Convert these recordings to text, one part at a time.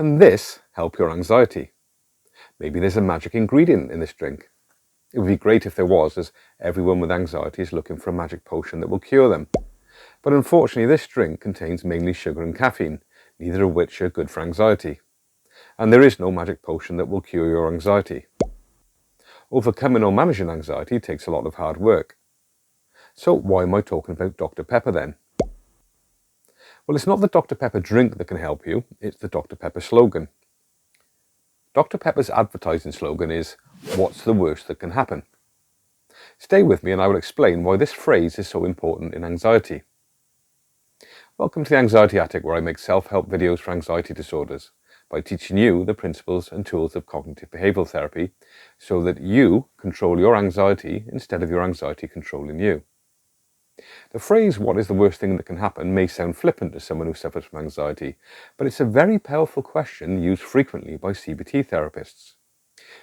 Can this help your anxiety? Maybe there's a magic ingredient in this drink. It would be great if there was, as everyone with anxiety is looking for a magic potion that will cure them. But unfortunately, this drink contains mainly sugar and caffeine, neither of which are good for anxiety. And there is no magic potion that will cure your anxiety. Overcoming or managing anxiety takes a lot of hard work. So why am I talking about Dr. Pepper then? Well, it's not the Dr. Pepper drink that can help you, it's the Dr. Pepper slogan. Dr. Pepper's advertising slogan is, "What's the worst that can happen?" Stay with me and I will explain why this phrase is so important in anxiety. Welcome to the Anxiety Attic, where I make self-help videos for anxiety disorders by teaching you the principles and tools of cognitive behavioural therapy so that you control your anxiety instead of your anxiety controlling you. The phrase, "what is the worst thing that can happen," may sound flippant to someone who suffers from anxiety, but it's a very powerful question used frequently by CBT therapists.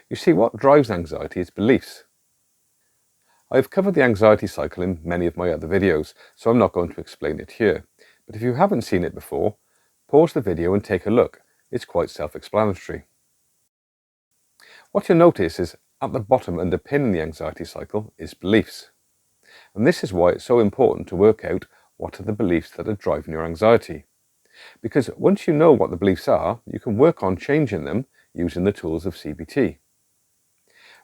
You see, what drives anxiety is beliefs. I've covered the anxiety cycle in many of my other videos, so I'm not going to explain it here. But if you haven't seen it before, pause the video and take a look. It's quite self-explanatory. What you'll notice is at the bottom underpinning the anxiety cycle is beliefs. And this is why it's so important to work out what are the beliefs that are driving your anxiety. Because once you know what the beliefs are, you can work on changing them using the tools of CBT.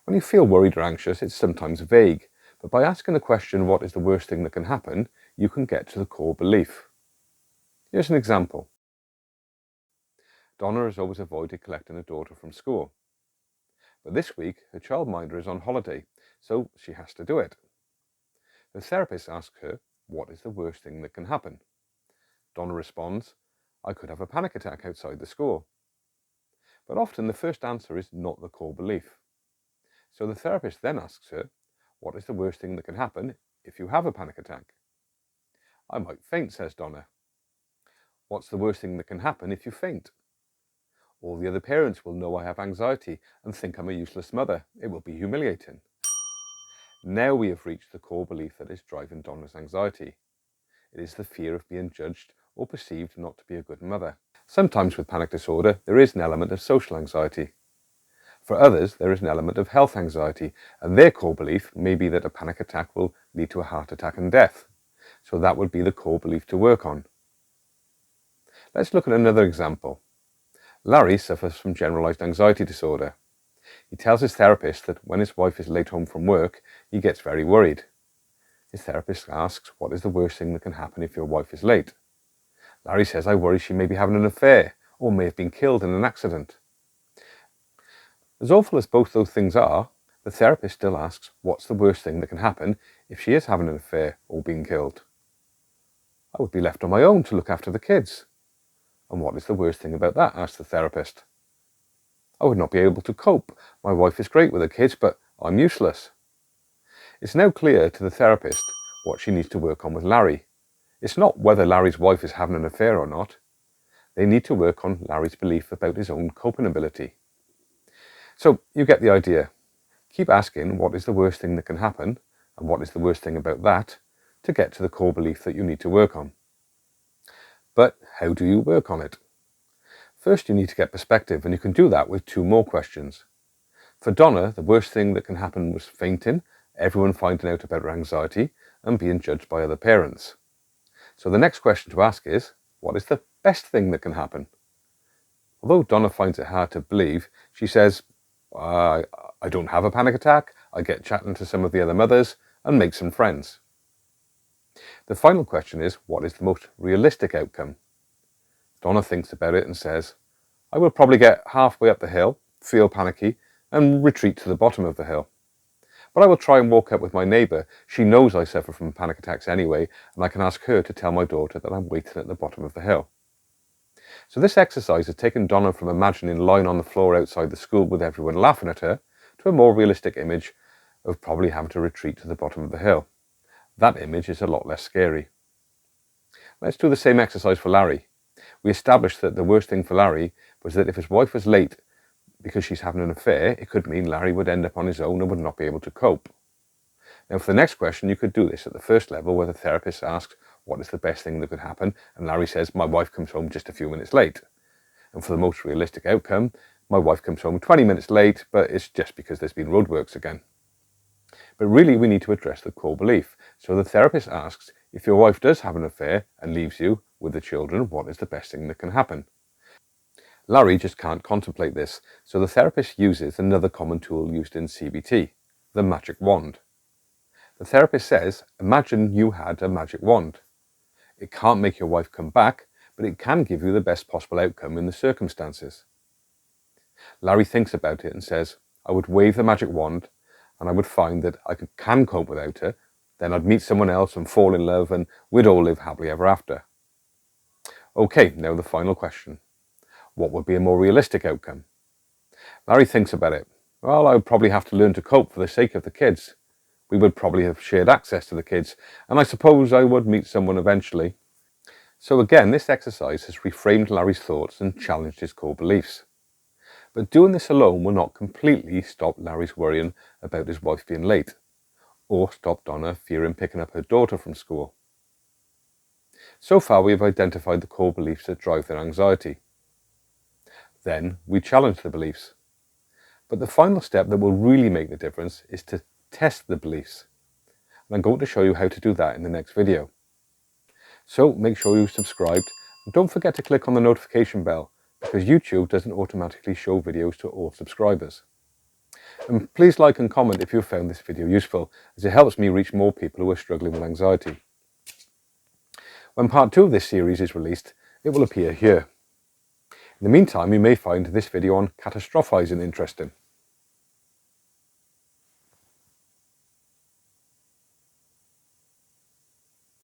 When you feel worried or anxious, it's sometimes vague, but by asking the question, "what is the worst thing that can happen?" you can get to the core belief. Here's an example. Donna has always avoided collecting her daughter from school. But this week, her childminder is on holiday, so she has to do it. The therapist asks her, "What is the worst thing that can happen?" Donna responds, "I could have a panic attack outside the school." But often the first answer is not the core belief. So the therapist then asks her, "What is the worst thing that can happen if you have a panic attack?" "I might faint," says Donna. "What's the worst thing that can happen if you faint?" "All the other parents will know I have anxiety and think I'm a useless mother. It will be humiliating." Now we have reached the core belief that is driving Donna's anxiety. It is the fear of being judged or perceived not to be a good mother. Sometimes with panic disorder, there is an element of social anxiety. For others, there is an element of health anxiety, and their core belief may be that a panic attack will lead to a heart attack and death. So that would be the core belief to work on. Let's look at another example. Larry suffers from generalized anxiety disorder. He tells his therapist that when his wife is late home from work, he gets very worried. His therapist asks, "What is the worst thing that can happen if your wife is late?" Larry says, "I worry she may be having an affair or may have been killed in an accident." As awful as both those things are, the therapist still asks, "What's the worst thing that can happen if she is having an affair or being killed?" "I would be left on my own to look after the kids." "And what is the worst thing about that?" asks the therapist. "I would not be able to cope. My wife is great with the kids, but I'm useless." It's now clear to the therapist what she needs to work on with Larry. It's not whether Larry's wife is having an affair or not. They need to work on Larry's belief about his own coping ability. So you get the idea. Keep asking what is the worst thing that can happen and what is the worst thing about that to get to the core belief that you need to work on. But how do you work on it? First, you need to get perspective, and you can do that with two more questions. For Donna, the worst thing that can happen was fainting, everyone finding out about her anxiety, and being judged by other parents. So the next question to ask is, what is the best thing that can happen? Although Donna finds it hard to believe, she says, I don't have a panic attack, I get chatting to some of the other mothers, and make some friends. The final question is, what is the most realistic outcome? Donna thinks about it and says, "I will probably get halfway up the hill, feel panicky, and retreat to the bottom of the hill. But I will try and walk up with my neighbour. She knows I suffer from panic attacks anyway, and I can ask her to tell my daughter that I'm waiting at the bottom of the hill." So this exercise has taken Donna from imagining lying on the floor outside the school with everyone laughing at her to a more realistic image of probably having to retreat to the bottom of the hill. That image is a lot less scary. Let's do the same exercise for Larry. We established that the worst thing for Larry was that if his wife was late because she's having an affair, it could mean Larry would end up on his own and would not be able to cope. Now for the next question, you could do this at the first level where the therapist asks, "What is the best thing that could happen?" And Larry says, "My wife comes home just a few minutes late." And for the most realistic outcome, my wife comes home 20 minutes late, but it's just because there's been roadworks again. But really, we need to address the core belief. So the therapist asks, if your wife does have an affair and leaves you with the children, what is the best thing that can happen? Larry just can't contemplate this, so the therapist uses another common tool used in CBT, the magic wand. The therapist says, imagine you had a magic wand. It can't make your wife come back, but it can give you the best possible outcome in the circumstances. Larry thinks about it and says, I would wave the magic wand and I would find that I can cope without her. Then I'd meet someone else and fall in love and we'd all live happily ever after. Okay, now the final question. What would be a more realistic outcome? Larry thinks about it. Well, I would probably have to learn to cope for the sake of the kids. We would probably have shared access to the kids, and I suppose I would meet someone eventually. So again, this exercise has reframed Larry's thoughts and challenged his core beliefs. But doing this alone will not completely stop Larry's worrying about his wife being late, or stop Donna fearing picking up her daughter from school. So far, we have identified the core beliefs that drive their anxiety. Then we challenge the beliefs. But the final step that will really make the difference is to test the beliefs. And I'm going to show you how to do that in the next video. So make sure you've subscribed and don't forget to click on the notification bell because YouTube doesn't automatically show videos to all subscribers. And please like and comment if you found this video useful, as it helps me reach more people who are struggling with anxiety. When part 2 of this series is released, it will appear here. In the meantime, you may find this video on catastrophizing interesting.